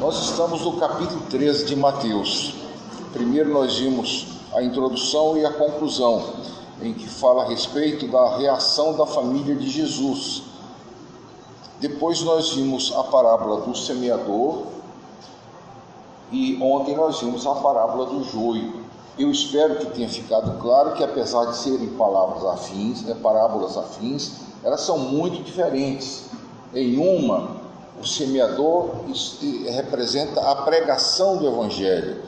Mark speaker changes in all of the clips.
Speaker 1: Nós estamos no capítulo 13 de Mateus. Primeiro nós vimos a introdução e a conclusão, em que fala a respeito da reação da família de Jesus. Depois nós vimos a parábola do semeador e ontem nós vimos a parábola do joio. Eu espero que tenha ficado claro que, apesar de serem parábolas afins, elas são muito diferentes. Em uma, o semeador representa a pregação do Evangelho.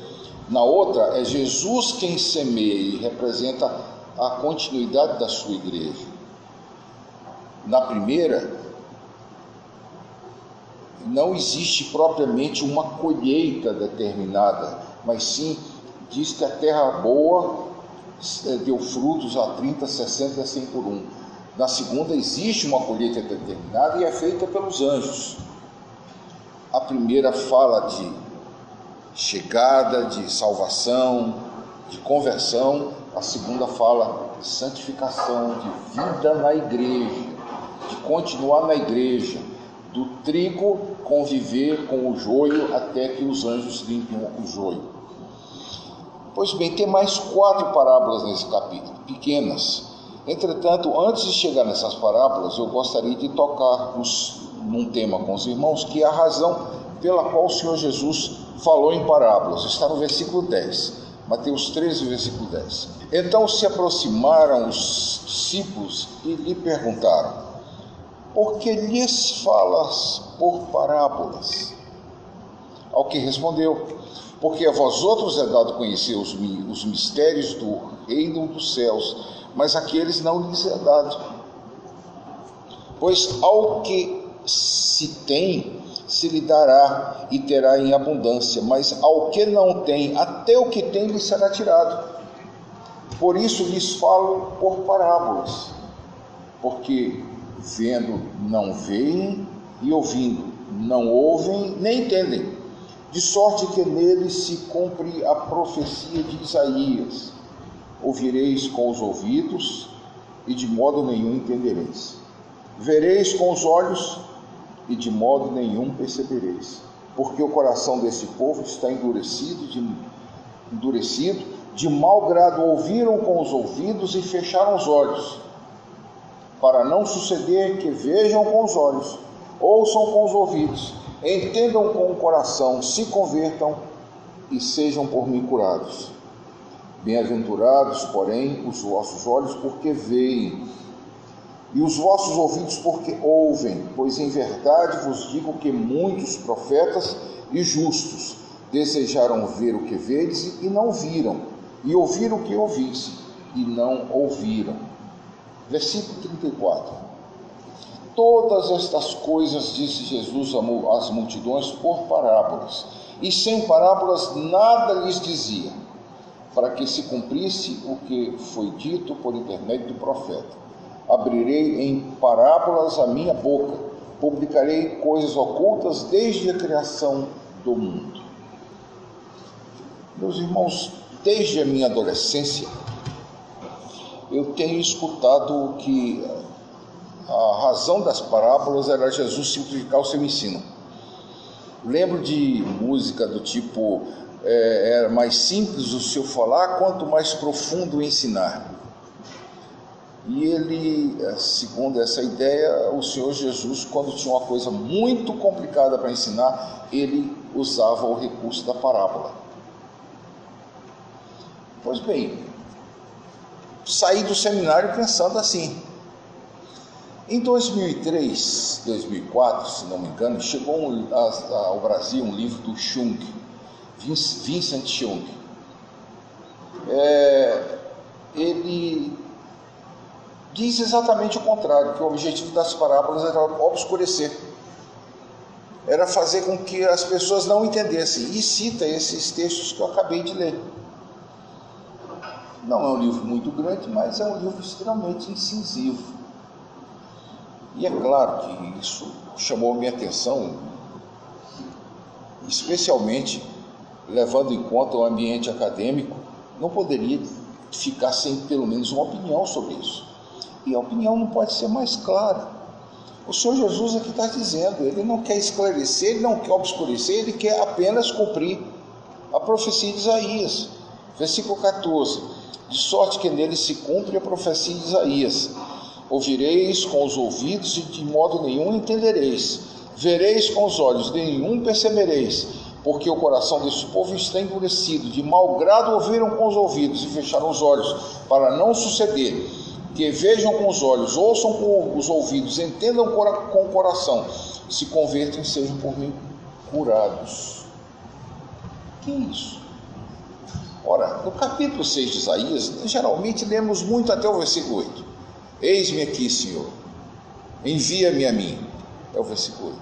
Speaker 1: Na outra, é Jesus quem semeia e representa a continuidade da sua igreja. Na primeira, não existe propriamente uma colheita determinada, mas sim diz que a terra boa deu frutos a 30, 60 e 100 por um. Na segunda, existe uma colheita determinada e é feita pelos anjos. A primeira fala de chegada, de salvação, de conversão. A segunda fala de santificação, de vida na igreja, de continuar na igreja, do trigo conviver com o joio até que os anjos limpem o joio. Pois bem, tem mais 4 parábolas nesse capítulo, pequenas. Entretanto, antes de chegar nessas parábolas, eu gostaria de tocar num tema com os irmãos, que é a razão pela qual o Senhor Jesus falou em parábolas. Está no versículo 10, Mateus 13, versículo 10. Então se aproximaram os discípulos e lhe perguntaram: por que lhes falas por parábolas? Ao que respondeu: porque a vós outros é dado conhecer os mistérios do reino dos céus, mas àqueles não lhes é dado. Pois ao que se tem, se lhe dará e terá em abundância, mas ao que não tem, até o que tem lhe será tirado. Por isso lhes falo por parábolas, porque vendo não veem, e ouvindo não ouvem nem entendem, de sorte que nele se cumpre a profecia de Isaías: ouvireis com os ouvidos e de modo nenhum entendereis, vereis com os olhos e de modo nenhum percebereis, porque o coração desse povo está endurecido, de mau grado ouviram com os ouvidos e fecharam os olhos, para não suceder que vejam com os olhos, ouçam com os ouvidos, entendam com o coração, se convertam e sejam por mim curados. Bem-aventurados, porém, os vossos olhos, porque veem, e os vossos ouvidos, porque ouvem, pois em verdade vos digo que muitos profetas e justos desejaram ver o que vedes e não viram, e ouvir o que ouvis e não ouviram. Versículo 34. Todas estas coisas disse Jesus às multidões por parábolas, e sem parábolas nada lhes dizia, para que se cumprisse o que foi dito por intermédio do profeta: abrirei em parábolas a minha boca, publicarei coisas ocultas desde a criação do mundo. Meus irmãos, desde a minha adolescência, eu tenho escutado que a razão das parábolas era Jesus simplificar o seu ensino. Lembro de música do tipo: era mais simples o seu falar, quanto mais profundo o ensinar. E ele, segundo essa ideia, o Senhor Jesus, quando tinha uma coisa muito complicada para ensinar, ele usava o recurso da parábola. Pois bem, saí do seminário pensando assim. Em 2003, 2004, se não me engano, chegou ao Brasil um livro do Jung, Vincent Jung. Ele diz exatamente o contrário, que o objetivo das parábolas era obscurecer, era fazer com que as pessoas não entendessem, e cita esses textos que eu acabei de ler. Não é um livro muito grande, mas é um livro extremamente incisivo. E é claro que isso chamou a minha atenção, especialmente levando em conta o ambiente acadêmico. Não poderia ficar sem pelo menos uma opinião sobre isso. E a opinião não pode ser mais clara. O Senhor Jesus aqui está dizendo, ele não quer esclarecer, ele não quer obscurecer, ele quer apenas cumprir a profecia de Isaías. Versículo 14, de sorte que nele se cumpre a profecia de Isaías. Ouvireis com os ouvidos e de modo nenhum entendereis. Vereis com os olhos, de nenhum percebereis. Porque o coração desse povo está endurecido. De mau grado ouviram com os ouvidos e fecharam os olhos, para não suceder que vejam com os olhos, ouçam com os ouvidos, entendam com o coração, se convertam e sejam por mim curados. Que é isso? Ora, no capítulo 6 de Isaías, geralmente lemos muito até o versículo 8. Eis-me aqui, Senhor, envia-me a mim. É o versículo 8.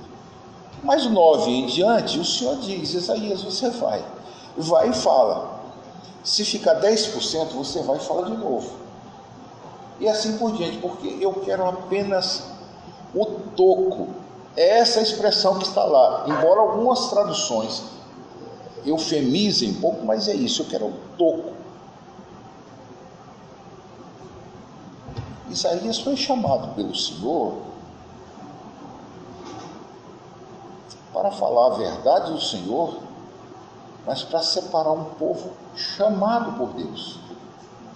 Speaker 1: Mas o 9 em diante, o Senhor diz, Isaías, você vai e fala. Se ficar 10%, você vai falar de novo. E assim por diante, porque eu quero apenas o toco. É essa a expressão que está lá, embora algumas traduções eufemizem um pouco, mas é isso, eu quero o toco. Isaías foi chamado pelo Senhor para falar a verdade do Senhor, mas para separar um povo chamado por Deus.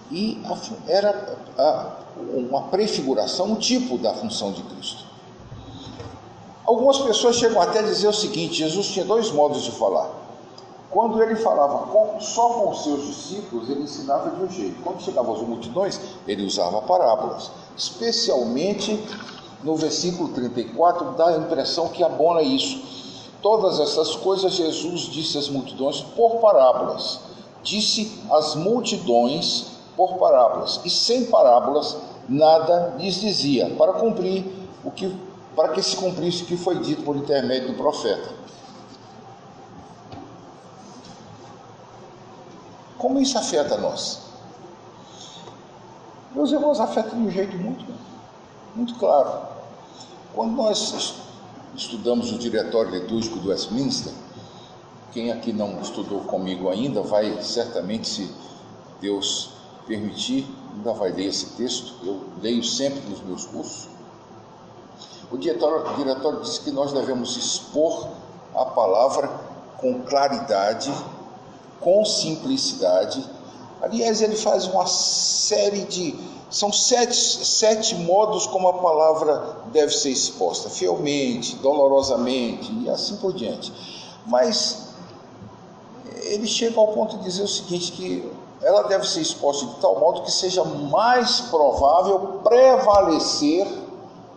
Speaker 1: E era uma prefiguração, um tipo da função de Cristo. Algumas pessoas chegam até a dizer o seguinte: Jesus tinha dois modos de falar. Quando ele falava só com os seus discípulos, ele ensinava de um jeito. Quando chegava às multidões, ele usava parábolas. Especialmente no versículo 34, dá a impressão que abona isso. Todas essas coisas Jesus disse às multidões por parábolas. Disse às multidões por parábolas, e sem parábolas nada lhes dizia, para que se cumprisse o que foi dito por intermédio do profeta. Como isso afeta nós? Meus irmãos, afeta de um jeito muito claro. Quando nós estudamos o Diretório Litúrgico do Westminster, quem aqui não estudou comigo ainda, vai certamente, se Deus permitir, ainda vai ler esse texto, eu leio sempre nos meus cursos. O diretório diz que nós devemos expor a palavra com claridade, com simplicidade. Aliás, ele faz uma série de... São sete modos como a palavra deve ser exposta. Fielmente, dolorosamente e assim por diante. Mas ele chega ao ponto de dizer o seguinte, que ela deve ser exposta de tal modo que seja mais provável prevalecer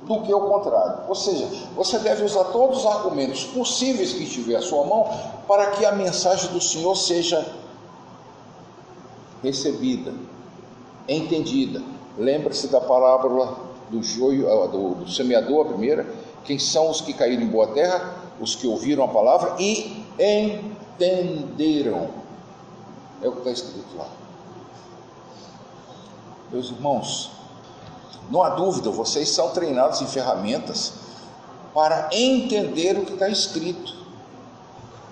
Speaker 1: do que o contrário. Ou seja, você deve usar todos os argumentos possíveis que estiver à sua mão para que a mensagem do Senhor seja recebida, entendida. Lembre-se da parábola do joio, do semeador, a primeira. Quem são os que caíram em boa terra? Os que ouviram a palavra e entenderam. É o que está escrito lá. Meus irmãos, não há dúvida, vocês são treinados em ferramentas para entender o que está escrito,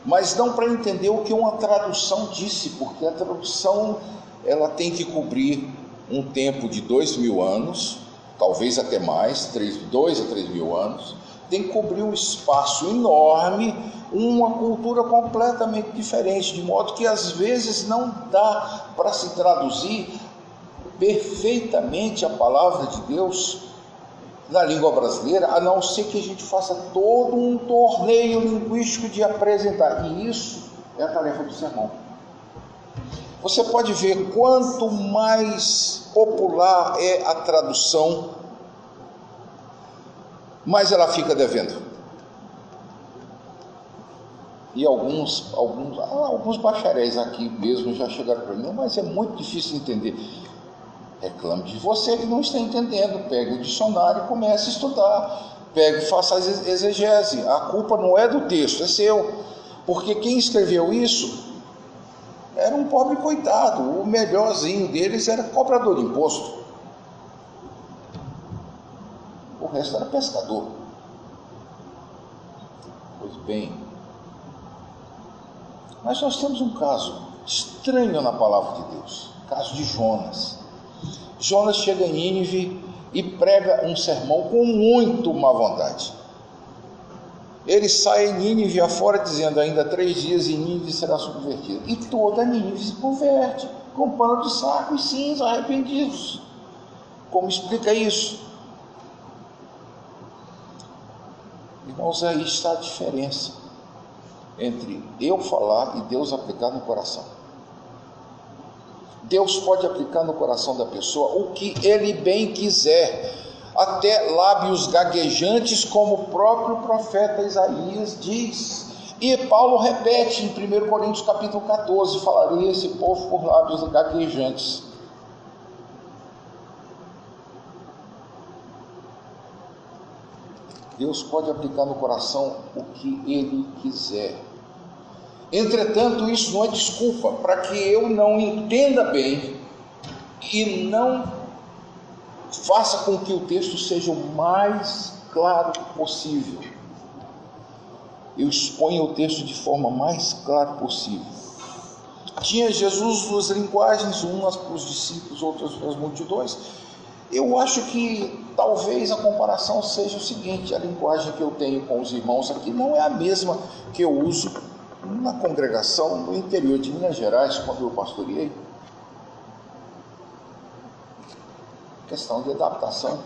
Speaker 1: mas não para entender o que uma tradução disse, porque a tradução ela tem que cobrir um tempo de 2.000 anos, talvez até mais, 2 a 3.000 anos, tem que cobrir um espaço enorme, uma cultura completamente diferente, de modo que às vezes não dá para se traduzir perfeitamente a palavra de Deus na língua brasileira, a não ser que a gente faça todo um torneio linguístico de apresentar, e isso é a tarefa do sermão. Você pode ver quanto mais popular é a tradução, mais ela fica devendo. E alguns bacharéis aqui mesmo já chegaram para mim, mas é muito difícil entender. Reclame de você que não está entendendo. Pegue o dicionário e comece a estudar. Pegue e faça a exegese. A culpa não é do texto, é seu. Porque quem escreveu isso era um pobre coitado. O melhorzinho deles era cobrador de imposto. O resto era pescador. Pois bem, mas nós temos um caso estranho na palavra de Deus. O caso de Jonas. Jonas chega em Nínive e prega um sermão com muito má vontade. Ele sai em Nínive afora dizendo: ainda 3 dias e Nínive será subvertida. E toda Nínive se converte, com pano de saco e cinza, arrependidos. Como explica isso? Irmãos, aí está a diferença entre eu falar e Deus aplicar no coração. Deus pode aplicar no coração da pessoa o que Ele bem quiser, até lábios gaguejantes, como o próprio profeta Isaías diz. E Paulo repete em 1 Coríntios capítulo 14, falaria esse povo por lábios gaguejantes. Deus pode aplicar no coração o que Ele quiser. Entretanto, isso não é desculpa para que eu não entenda bem e não faça com que o texto seja o mais claro possível. Eu exponho o texto de forma mais clara possível. Tinha Jesus 2 linguagens, umas para os discípulos, outras para as multidões. Eu acho que talvez a comparação seja o seguinte: a linguagem que eu tenho com os irmãos aqui não é a mesma que eu uso na congregação no interior de Minas Gerais, quando eu pastoreei. Questão de adaptação.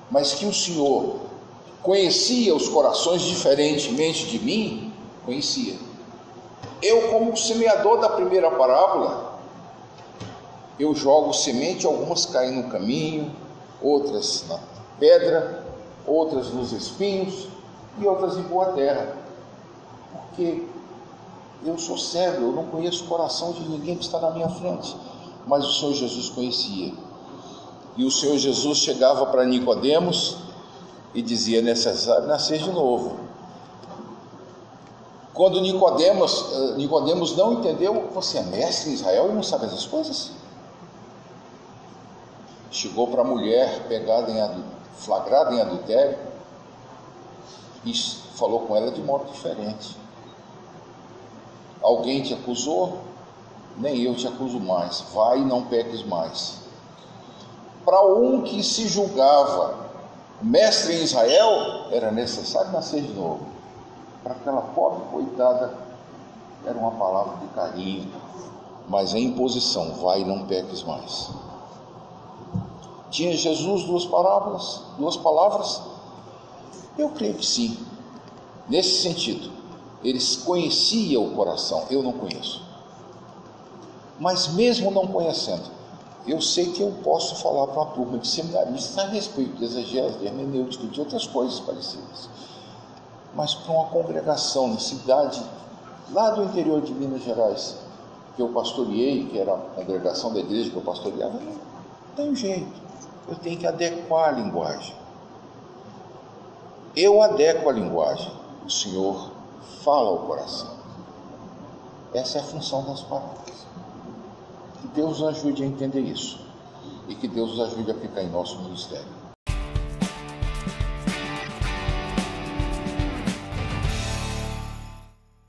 Speaker 1: Mas que o Senhor conhecia os corações diferentemente de mim, conhecia. Eu, como semeador da primeira parábola, eu jogo semente, algumas caem no caminho, outras na pedra, outras nos espinhos e outras em boa terra. Porque eu sou cego, eu não conheço o coração de ninguém que está na minha frente, mas o Senhor Jesus conhecia. E o Senhor Jesus chegava para Nicodemos e dizia: é necessário nascer de novo. Quando Nicodemos não entendeu: você é mestre em Israel e não sabe essas coisas? Chegou para a mulher flagrada em adultério e falou com ela de modo diferente: alguém te acusou? Nem eu te acuso mais, vai e não peques mais. Para um que se julgava mestre em Israel, era necessário nascer de novo. Para aquela pobre coitada, era uma palavra de carinho, mas a imposição: vai e não peques mais. Tinha Jesus 2 palavras? Eu creio que sim. Nesse sentido, eles conheciam o coração, eu não conheço. Mas mesmo não conhecendo, eu sei que eu posso falar para uma turma de seminaristas a respeito de exegese, de hermenêutica e de outras coisas parecidas. Mas para uma congregação na cidade, lá do interior de Minas Gerais, que eu pastoreei, que era a congregação da igreja que eu pastoreava, não tem jeito. Eu tenho que adequar a linguagem. Eu adequo a linguagem. O Senhor fala ao coração. Essa é a função das palavras. Que Deus nos ajude a entender isso. E que Deus nos ajude a aplicar em nosso ministério.